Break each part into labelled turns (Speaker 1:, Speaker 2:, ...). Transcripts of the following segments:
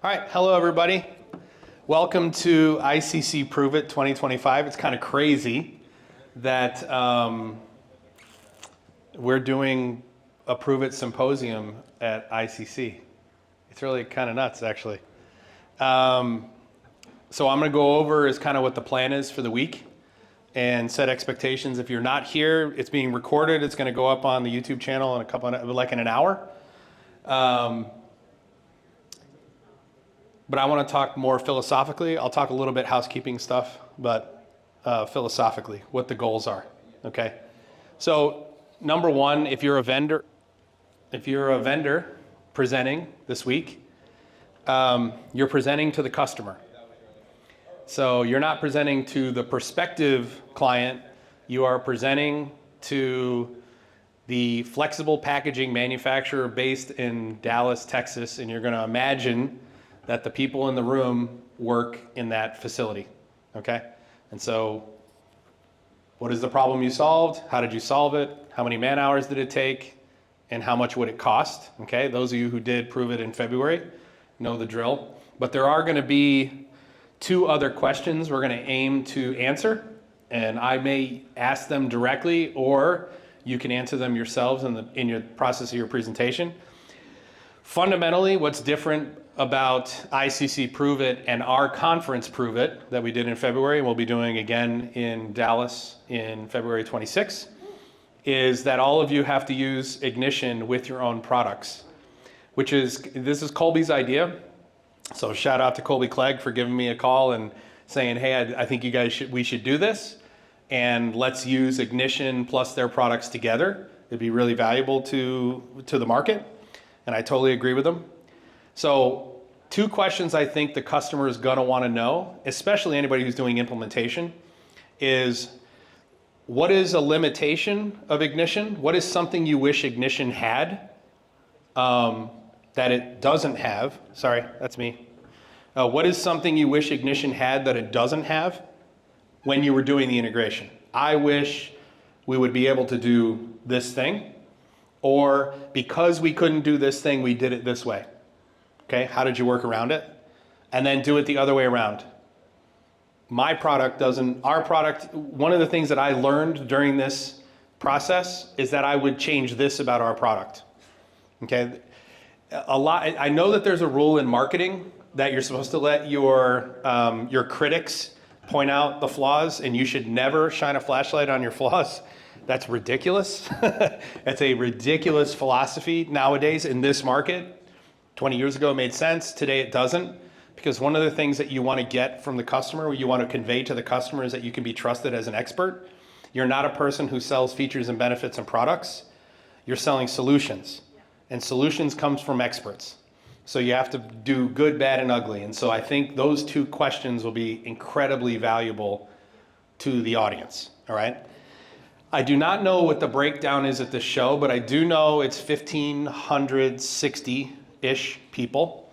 Speaker 1: All right, hello everybody. Welcome to ICC Prove It 2025. It's kind of crazy that we're doing a Prove It symposium at ICC. It's really kind of nuts, actually. So I'm going to go over is kind of what the plan is for the week and set expectations. If you're not here, it's being recorded. It's going to go up on the YouTube channel in an hour. But I want to talk more philosophically. I'll talk a little bit housekeeping stuff, but philosophically, what the goals are, okay? So number one, if you're a vendor presenting this week, you're presenting to the customer. So you're not presenting to the prospective client, you are presenting to the flexible packaging manufacturer based in Dallas, Texas, and you're going to imagine that the people in the room work in that facility, okay? And so what is the problem you solved? How did you solve it? How many man hours did it take? And how much would it cost? Okay, those of you who did Prove It in February know the drill. But there are gonna be two other questions we're gonna aim to answer, and I may ask them directly, or you can answer them yourselves in your process of your presentation. Fundamentally, what's different about ICC Prove It and our conference Prove It that we did in February, and we'll be doing again in Dallas in February 26, is that all of you have to use Ignition with your own products, this is Colby's idea. So shout out to Colby Clegg for giving me a call and saying, hey, I think we should do this, and let's use Ignition plus their products together. It'd be really valuable to the market, and I totally agree with them. So two questions I think the customer is going to want to know, especially anybody who's doing implementation, is what is a limitation of Ignition? What is something you wish Ignition had that it doesn't have? Sorry, that's me. What is something you wish Ignition had that it doesn't have when you were doing the integration? I wish we would be able to do this thing, or because we couldn't do this thing, we did it this way. Okay, how did you work around it? And then do it the other way around. Our product, one of the things that I learned during this process is that I would change this about our product. Okay, I know that there's a rule in marketing that you're supposed to let your critics point out the flaws, and you should never shine a flashlight on your flaws. That's ridiculous. It's a ridiculous philosophy nowadays in this market. 20 years ago it made sense, today it doesn't, because one of the things that you want to get from the customer, you want to convey to the customer, is that you can be trusted as an expert. You're not a person who sells features and benefits and products. You're selling solutions, and solutions comes from experts. So you have to do good, bad, and ugly. And so I think those two questions will be incredibly valuable to the audience, all right? I do not know what the breakdown is at the show, but I do know it's 1,560-ish people.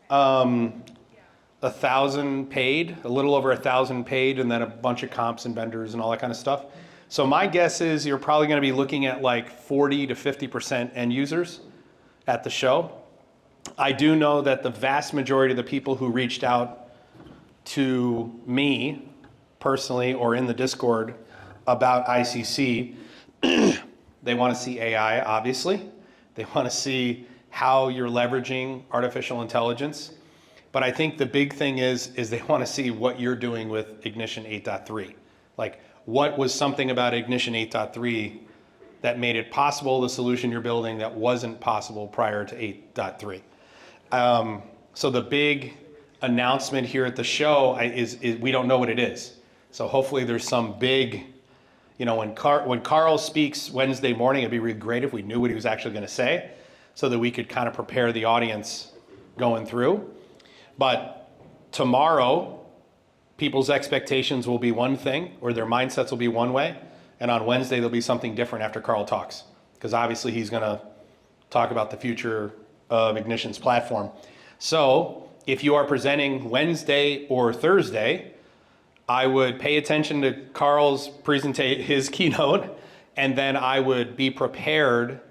Speaker 1: 1,000 paid, a little over 1,000 paid, and then a bunch of comps and vendors and all that kind of stuff. So my guess is you're probably going to be looking at like 40 to 50% end users at the show. I do know that the vast majority of the people who reached out to me personally or in the Discord about ICC, they want to see AI, obviously. They want to see how you're leveraging artificial intelligence. But I think the big thing is they want to see what you're doing with Ignition 8.3. Like, what was something about Ignition 8.3 that made it possible, the solution you're building that wasn't possible prior to 8.3. So the big announcement here at the show is we don't know what it is. So hopefully there's some big, when Carl speaks Wednesday morning, it'd be really great if we knew what he was actually going to say, so that we could kind of prepare the audience going through. But tomorrow, people's expectations will be one thing, or their mindsets will be one way, and on Wednesday there'll be something different after Carl talks, because obviously he's going to talk about the future of Ignition's platform. So if you are presenting Wednesday or Thursday, I would pay attention to Carl's his keynote, and then I would be prepared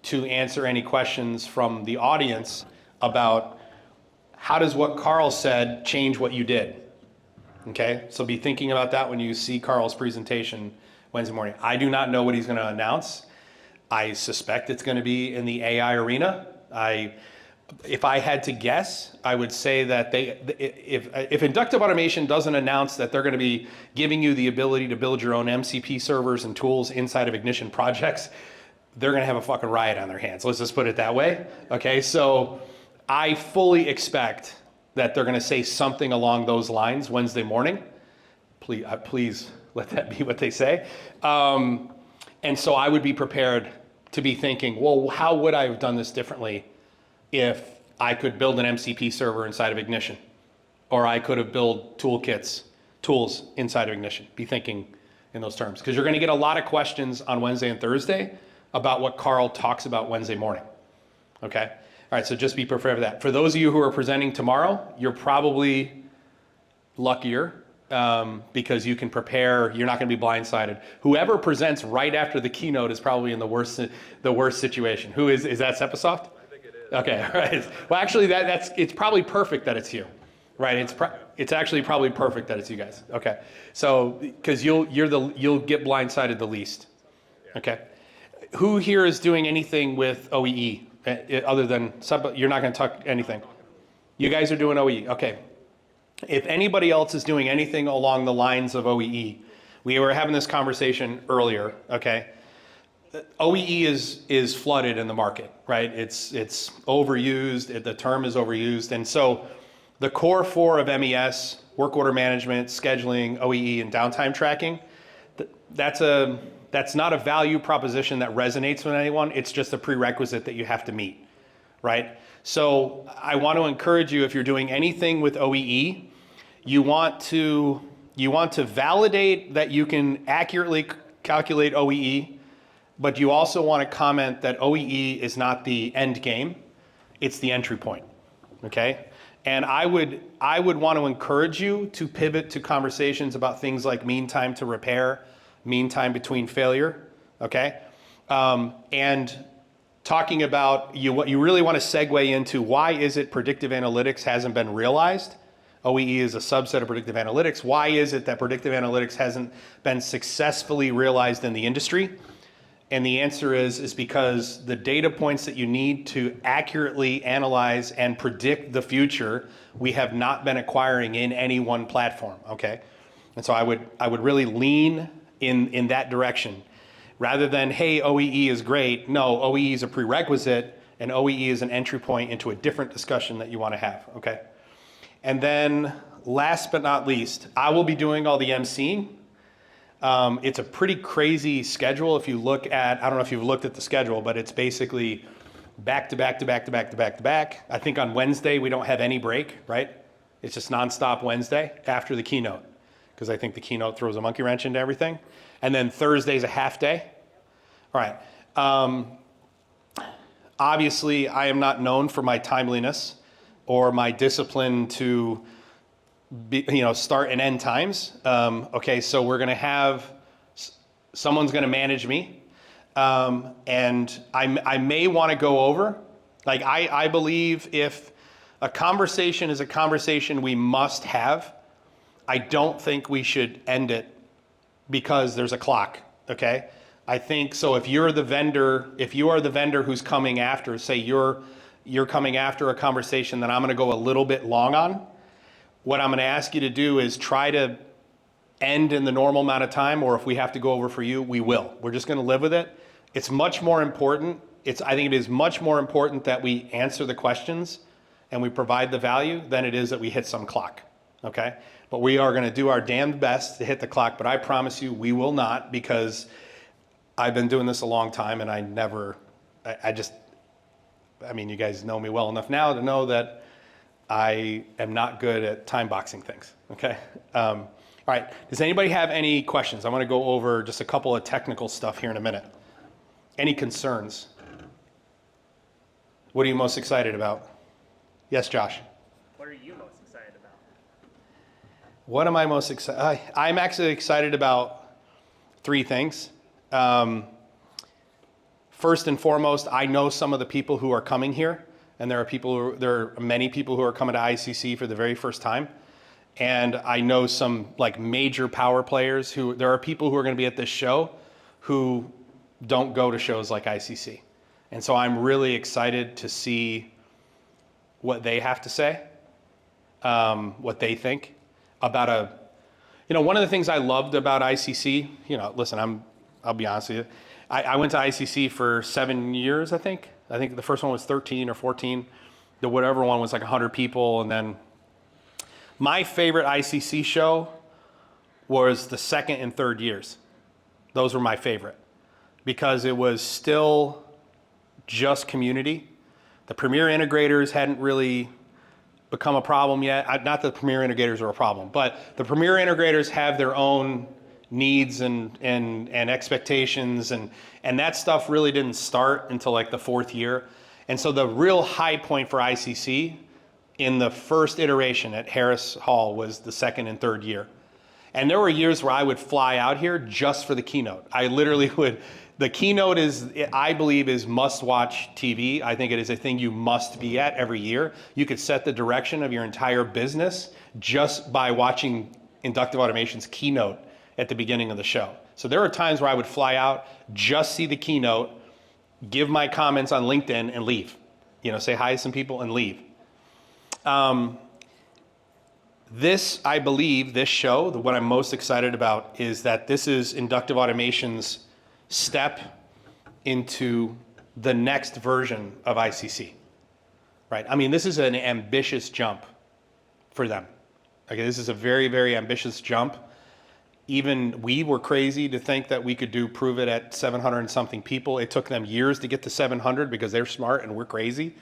Speaker 1: to answer any questions from the audience about how does what Carl said change what you did? Okay, so be thinking about that when you see Carl's presentation Wednesday morning. I do not know what he's going to announce. I suspect it's going to be in the AI arena. If I had to guess, I would say that if inductive automation doesn't announce that they're going to be giving you the ability to build your own MCP servers and tools inside of Ignition projects, they're going to have a fucking riot on their hands. Let's just put it that way. Okay, so I fully expect that they're going to say something along those lines Wednesday morning. Please let that be what they say. And so I would be prepared to be thinking, well, how would I have done this differently if I could build an MCP server inside of Ignition? Or I could have built tools inside of Ignition. Be thinking in those terms. Because you're going to get a lot of questions on Wednesday and Thursday about what Carl talks about Wednesday morning. Okay? All right, so just be prepared for that. For those of you who are presenting tomorrow, you're probably luckier because you can prepare. You're not going to be blindsided. Whoever presents right after the keynote is probably in the worst situation. Who is that Sepasoft?
Speaker 2: I think it is.
Speaker 1: Okay, all right. Well, actually, it's probably perfect that it's you, right? It's actually probably perfect that it's you guys. Okay, so because you'll get blindsided the least. Okay, who here is doing anything with OEE? Other than you're not going to talk anything. You guys are doing OEE. Okay. If anybody else is doing anything along the lines of OEE, we were having this conversation earlier. Okay. OEE is flooded in the market, right? It's overused. The term is overused, and so the core four of MES: work order management, scheduling, OEE, and downtime tracking. That's not a value proposition that resonates with anyone. It's just a prerequisite that you have to meet, right? So I want to encourage you, if you're doing anything with OEE, you want to validate that you can accurately calculate OEE, but you also want to comment that OEE is not the end game, it's the entry point, okay? And I would want to encourage you to pivot to conversations about things like mean time to repair, mean time between failure, okay? And talking about what you really want to segue into, why is it predictive analytics hasn't been realized? OEE is a subset of predictive analytics. Why is it that predictive analytics hasn't been successfully realized in the industry? And the answer is because the data points that you need to accurately analyze and predict the future, we have not been acquiring in any one platform, okay? And so I would really lean in that direction. Rather than, hey, OEE is great. No, OEE is a prerequisite, and OEE is an entry point into a different discussion that you want to have, okay? And then last but not least, I will be doing all the emceeing. It's a pretty crazy schedule if you look at, I don't know if you've looked at the schedule, but it's basically back to back to back to back to back to back. I think on Wednesday we don't have any break, right? It's just nonstop Wednesday after the keynote, because I think the keynote throws a monkey wrench into everything. And then Thursday's a half day. All right. Obviously, I am not known for my timeliness or my discipline to start and end times. Okay, so we're going to have, someone's going to manage me. And I may want to go over, like I believe if a conversation is a conversation we must have, I don't think we should end it because there's a clock, okay? I think, so if you are the vendor who's coming after, say you're coming after a conversation that I'm gonna go a little bit long on, what I'm gonna ask you to do is try to end in the normal amount of time, or if we have to go over for you, we will. We're just gonna live with it. It's much more important, I think it is much more important that we answer the questions and we provide the value than it is that we hit some clock, okay? But we are gonna do our damned best to hit the clock, but I promise you we will not, because I've been doing this a long time and I mean, you guys know me well enough now to know that I am not good at time boxing things, okay? All right, does anybody have any questions? I wanna go over just a couple of technical stuff here in a minute. Any concerns? What are you most excited about? Yes, Josh?
Speaker 3: What are you most excited about?
Speaker 1: What am I most excited? I'm actually excited about three things. First and foremost, I know some of the people who are coming here. and there are many people who are coming to ICC for the very first time. And I know some like major power players there are people who are going to be at this show who don't go to shows like ICC. And so I'm really excited to see what they have to say, what they think about one of the things I loved about ICC, listen, I'll be honest with you. I went to ICC for 7 years, I think. I think the first one was 13 or 14. The whatever one was like 100 people. And then my favorite ICC show was the second and third years. Those were my favorite because it was still just community. The premier integrators hadn't really become a problem yet. Not that the premier integrators are a problem, but the premier integrators have their own needs and expectations, and that stuff really didn't start until like the fourth year. And so the real high point for ICC in the first iteration at Harris Hall was the second and third year. And there were years where I would fly out here just for the keynote. I literally would. The keynote I believe is must-watch TV. I think it is a thing you must be at every year. You could set the direction of your entire business just by watching Inductive Automation's keynote at the beginning of the show. So there are times where I would fly out, just see the keynote, give my comments on LinkedIn and leave. Say hi to some people and leave. I believe this show, what I'm most excited about is that this is Inductive Automation's step into the next version of ICC, right? I mean, this is an ambitious jump for them. Okay, this is a very, very ambitious jump. Even we were crazy to think that we could do Prove It at 700 and something people. It took them years to get to 700 because they're smart and we're crazy.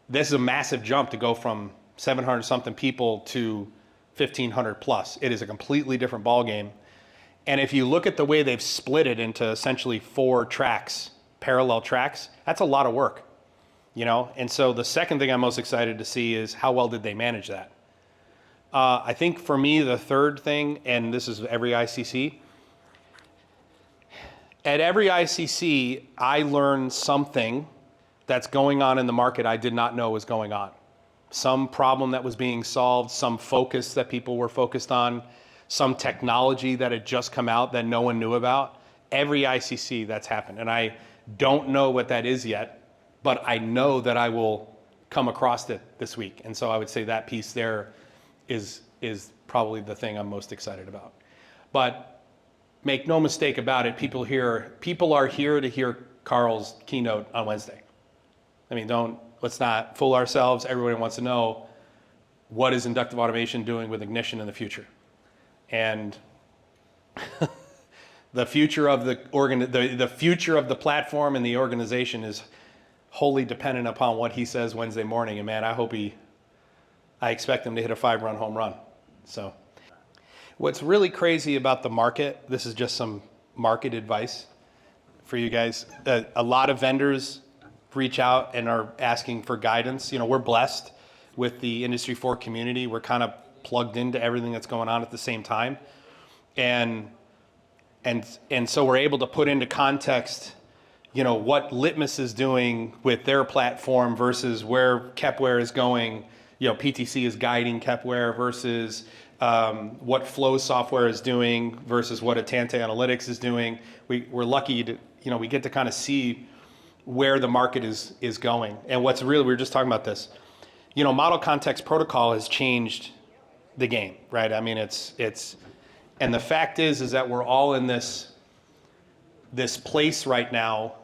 Speaker 1: This is a massive jump to go from 700 something people to 1,500 plus. It is a completely different ballgame. And if you look at the way they've split it into essentially 4 tracks, parallel tracks, that's a lot of work, And so the second thing I'm most excited to see is how well did they manage that? I think for me, the third thing, and this is every ICC, at every ICC, I learned something that's going on in the market I did not know was going on. Some problem that was being solved, some focus that people were focused on, some technology that had just come out that no one knew about. Every ICC that's happened. And I don't know what that is yet, but I know that I will come across it this week. And so I would say that piece there is probably the thing I'm most excited about. But make no mistake about it, people are here to hear Carl's keynote on Wednesday. I mean, let's not fool ourselves. Everybody wants to know, what is inductive automation doing with ignition in the future? And the future of the future of the platform and the organization is wholly dependent upon what he says Wednesday morning. And man, I expect him to hit a 5-run home run. So what's really crazy about the market, this is just some market advice for you guys. A lot of vendors reach out and are asking for guidance. We're blessed with the Industry 4 community. We're kind of plugged into everything that's going on at the same time. And so we're able to put into context, what Litmus is doing with their platform versus where Kepware is going. PTC is guiding Kepware versus what Flow software is doing versus what Atante Analytics is doing. We're lucky to, we get to kind of see where the market is going. And we were just talking about this, model context protocol has changed the game, right? I mean, and the fact is that we're all in this place right now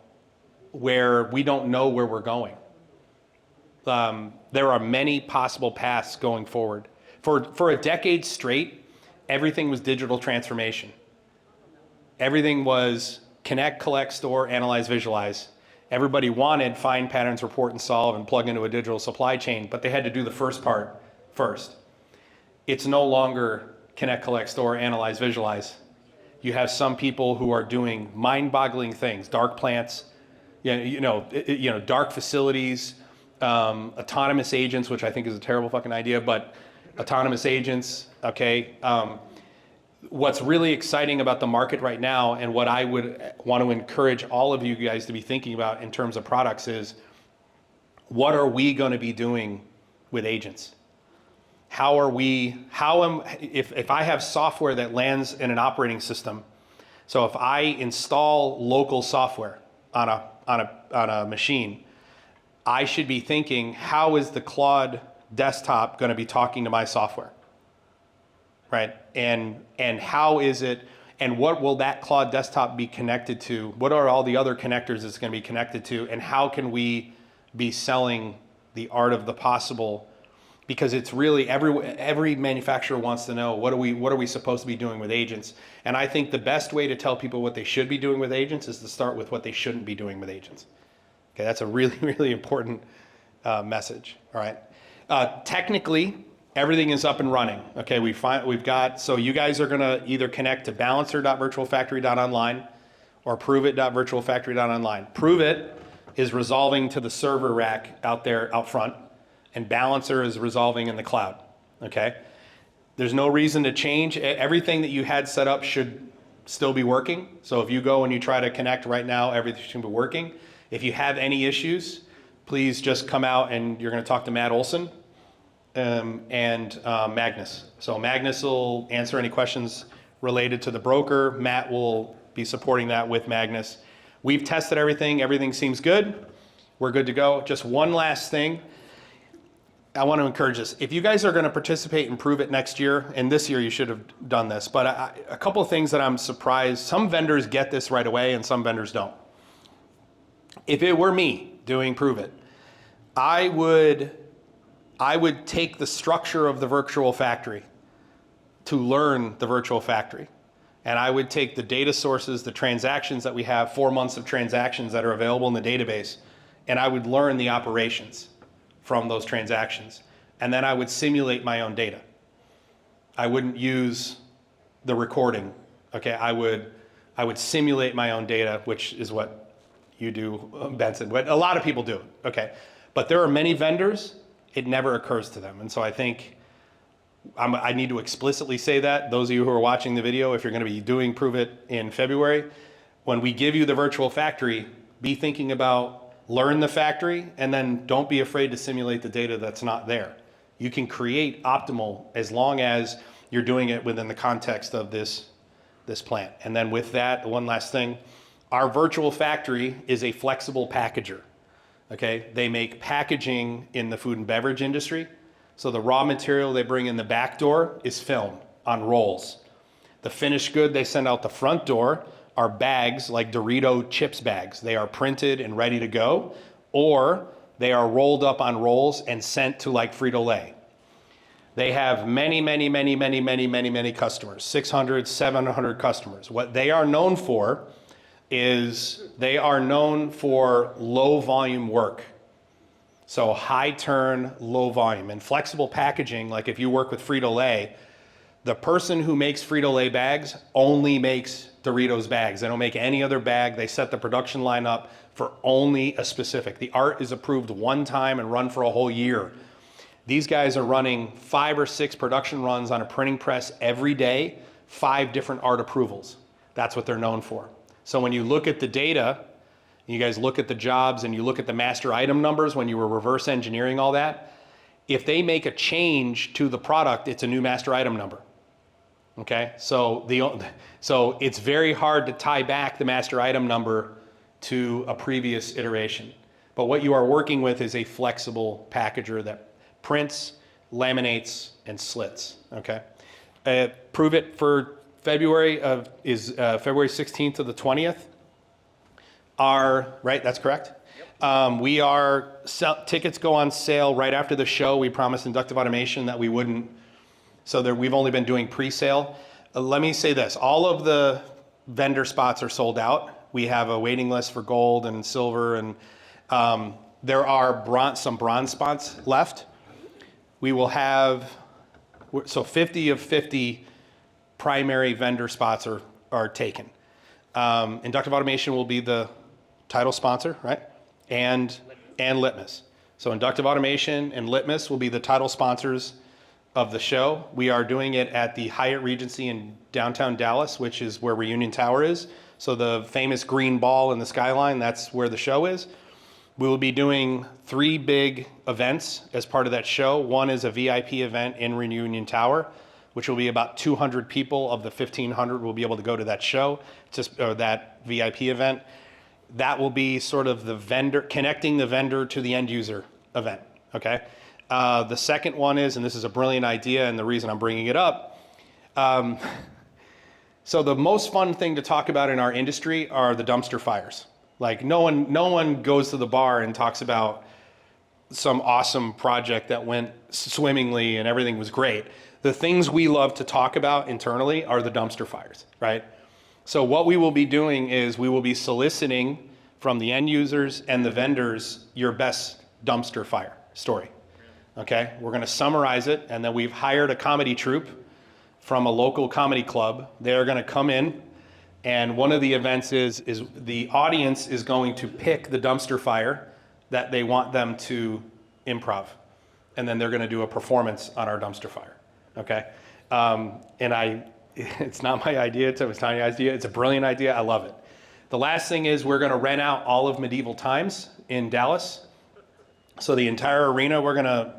Speaker 1: where we don't know where we're going. There are many possible paths going forward. For a decade straight, everything was digital transformation. Everything was connect, collect, store, analyze, visualize. Everybody wanted find patterns, report, and solve, and plug into a digital supply chain, but they had to do the first part first. It's no longer connect, collect, store, analyze, visualize. You have some people who are doing mind-boggling things, dark plants, dark facilities, autonomous agents, which I think is a terrible fucking idea, but autonomous agents, okay. What's really exciting about the market right now, and what I would want to encourage all of you guys to be thinking about in terms of products, is what are we going to be doing with agents? If I have software that lands in an operating system, so if I install local software on a machine, I should be thinking, how is the Claude desktop going to be talking to my software, right? And how is it, and what will that Claude desktop be connected to? What are all the other connectors it's going to be connected to? And how can we be selling the art of the possible? Because it's really, every manufacturer wants to know, what are we supposed to be doing with agents? And I think the best way to tell people what they should be doing with agents is to start with what they shouldn't be doing with agents. Okay, that's a really, really important message, all right? Technically, everything is up and running. Okay, so you guys are gonna either connect to balancer.virtualfactory.online or proveit.virtualfactory.online. ProveIt is resolving to the server rack out there out front, and Balancer is resolving in the cloud, okay? There's no reason to change. Everything that you had set up should still be working. So if you go and you try to connect right now, everything should be working. If you have any issues, please just come out and you're gonna talk to Matt Olson and Magnus. So Magnus will answer any questions related to the broker. Matt will be supporting that with Magnus. We've tested everything. Everything seems good. We're good to go. Just one last thing. I want to encourage this. If you guys are going to participate in Prove It next year, and this year you should have done this, but a couple of things that I'm surprised, some vendors get this right away and some vendors don't. If it were me doing Prove It, I would take the structure of the virtual factory to learn the virtual factory. And I would take the data sources, the transactions that we have, 4 months of transactions that are available in the database, and I would learn the operations from those transactions. And then I would simulate my own data. I wouldn't use the recording, okay? I would simulate my own data, which is what you do, Benson. What a lot of people do, okay? But there are many vendors, it never occurs to them. And so I think I need to explicitly say that. Those of you who are watching the video, if you're gonna be doing Prove It in February, when we give you the virtual factory, be thinking about learn the factory, and then don't be afraid to simulate the data that's not there. You can create optimal as long as you're doing it within the context of this plant. And then with that, one last thing, our virtual factory is a flexible packager, okay? They make packaging in the food and beverage industry. So the raw material they bring in the back door is film on rolls. The finished good they send out the front door are bags like Dorito chips bags. They are printed and ready to go, or they are rolled up on rolls and sent to like Frito-Lay. They have many customers, 600, 700 customers. What they are known for is they are known for low volume work. So high turn, low volume. And flexible packaging, like if you work with Frito-Lay, the person who makes Frito-Lay bags only makes Doritos bags. They don't make any other bag. They set the production line up for only a specific. The art is approved one time and run for a whole year. These guys are running 5 or 6 production runs on a printing press every day, 5 different art approvals. That's what they're known for. So when you look at the data, you guys look at the jobs and you look at the master item numbers when you were reverse engineering all that, if they make a change to the product, it's a new master item number. Okay, so it's very hard to tie back the master item number to a previous iteration. But what you are working with is a flexible packager that prints, laminates, and slits, okay? Prove It for February is February 16th to the 20th. Right, that's correct? Yep. Tickets go on sale right after the show. We promised Inductive Automation that we wouldn't. So we've only been doing pre-sale. Let me say this, all of the vendor spots are sold out. We have a waiting list for gold and silver, and there are some bronze spots left. We will have, so 50 of 50 primary vendor spots are taken. Inductive Automation will be the title sponsor, right? And Litmus. So Inductive Automation and Litmus will be the title sponsors of the show. We are doing it at the Hyatt Regency in downtown Dallas, which is where Reunion Tower is. So the famous green ball in the skyline, that's where the show is. We will be doing 3 big events as part of that show. One is a VIP event in Reunion Tower, which will be about 200 people of the 1,500 will be able to go to that show, or that VIP event. That will be sort of the vendor, connecting the vendor to the end user event, okay? The second one is, and this is a brilliant idea, and the reason I'm bringing it up, so the most fun thing to talk about in our industry are the dumpster fires. Like no one goes to the bar and talks about some awesome project that went swimmingly and everything was great. The things we love to talk about internally are the dumpster fires, right? So what we will be doing is we will be soliciting from the end users and the vendors your best dumpster fire story, okay? We're gonna summarize it, and then we've hired a comedy troupe from a local comedy club. They're gonna come in, and one of the events is the audience is going to pick the dumpster fire that they want them to improv. And then they're gonna do a performance on our dumpster fire, okay? It's not my idea, it was Tanya's idea. It's a brilliant idea, I love it. The last thing is we're gonna rent out all of Medieval Times in Dallas. So the entire arena we're gonna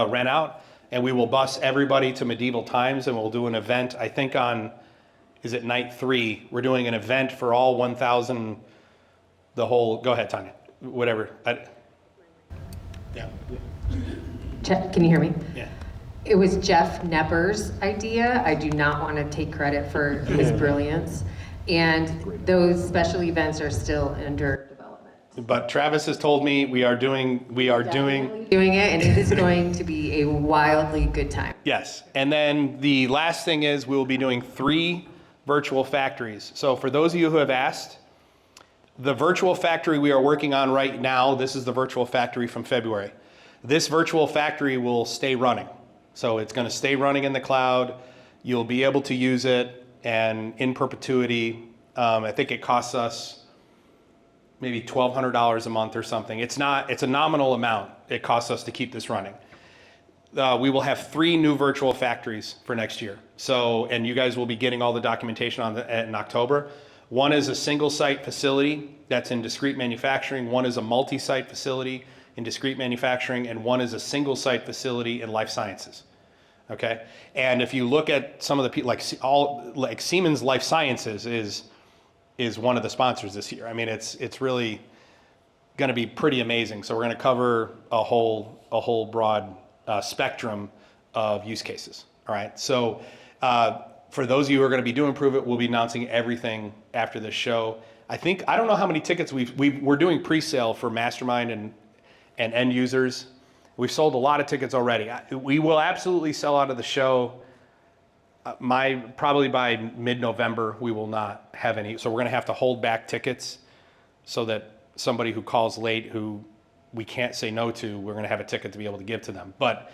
Speaker 1: rent out, and we will bus everybody to Medieval Times, and we'll do an event, I think on, is it night 3? We're doing an event for all 1,000, go ahead, Tanya, whatever. Yeah.
Speaker 2: Can you hear me?
Speaker 1: Yeah.
Speaker 2: It was Jeff Nepper's idea. I do not want to take credit for his brilliance. And those special events are still under development.
Speaker 1: But Travis has told me we are doing
Speaker 2: Doing it, and it is going to be a wildly good time.
Speaker 1: Yes, and then the last thing is we will be doing 3 virtual factories. So for those of you who have asked, the virtual factory we are working on right now, this is the virtual factory from February. This virtual factory will stay running. So it's gonna stay running in the cloud. You'll be able to use it and in perpetuity. I think it costs us maybe $1,200 a month or something. It's a nominal amount it costs us to keep this running. We will have 3 new virtual factories for next year. So, and you guys will be getting all the documentation on in October. One is a single site facility that's in discrete manufacturing. One is a multi-site facility in discrete manufacturing, and one is a single site facility in life sciences. Okay, and if you look at some of the people, like Siemens Life Sciences is one of the sponsors this year. I mean, it's really going to be pretty amazing. So we're going to cover a whole broad spectrum of use cases. All right. So for those of you who are going to be doing Prove It, we'll be announcing everything after this show. I don't know how many tickets we're doing pre-sale for Mastermind and end users. We've sold a lot of tickets already. We will absolutely sell out of the show. Probably by mid-November, we will not have any. So we're going to have to hold back tickets so that somebody who calls late, who we can't say no to, we're going to have a ticket to be able to give to them. But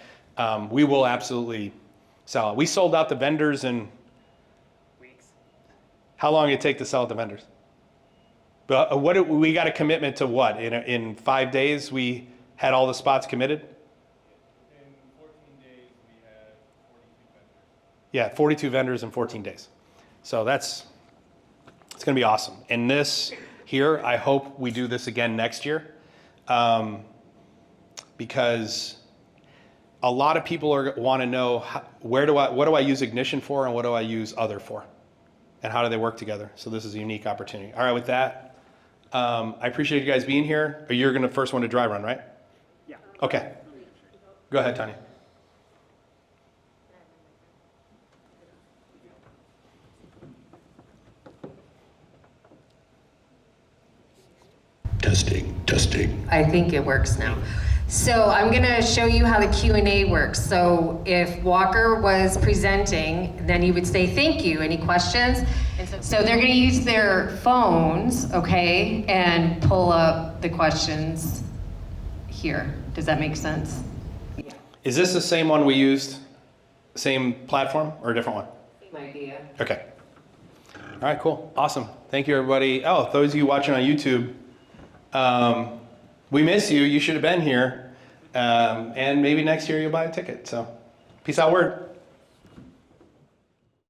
Speaker 1: we will absolutely sell out. We sold out the vendors in
Speaker 3: Weeks.
Speaker 1: how long did it take to sell out the vendors? But we got a commitment to what? In 5 days, we had all the spots committed?
Speaker 4: In 14 days, we had 42 vendors.
Speaker 1: Yeah, 42 vendors in 14 days. So it's going to be awesome. And this here, I hope we do this again next year, because a lot of people want to know what do I use Ignition for, and what do I use Other for, and how do they work together? So this is a unique opportunity. All right, with that, I appreciate you guys being here. You're going to first one to dry run, right?
Speaker 3: Yeah.
Speaker 1: Okay. Go ahead, Tanya.
Speaker 5: Testing.
Speaker 2: I think it works now. So I'm going to show you how the Q&A works. So if Walker was presenting, then he would say, thank you, any questions? And so they're going to use their phones, okay, and pull up the questions here. Does that make sense? Yeah.
Speaker 1: Is this the same one we used? Same platform or a different one?
Speaker 2: Same idea.
Speaker 1: Okay. All right, cool. Awesome. Thank you, everybody. Oh, those of you watching on YouTube, we miss you. You should have been here. And maybe next year you'll buy a ticket. So peace out, word.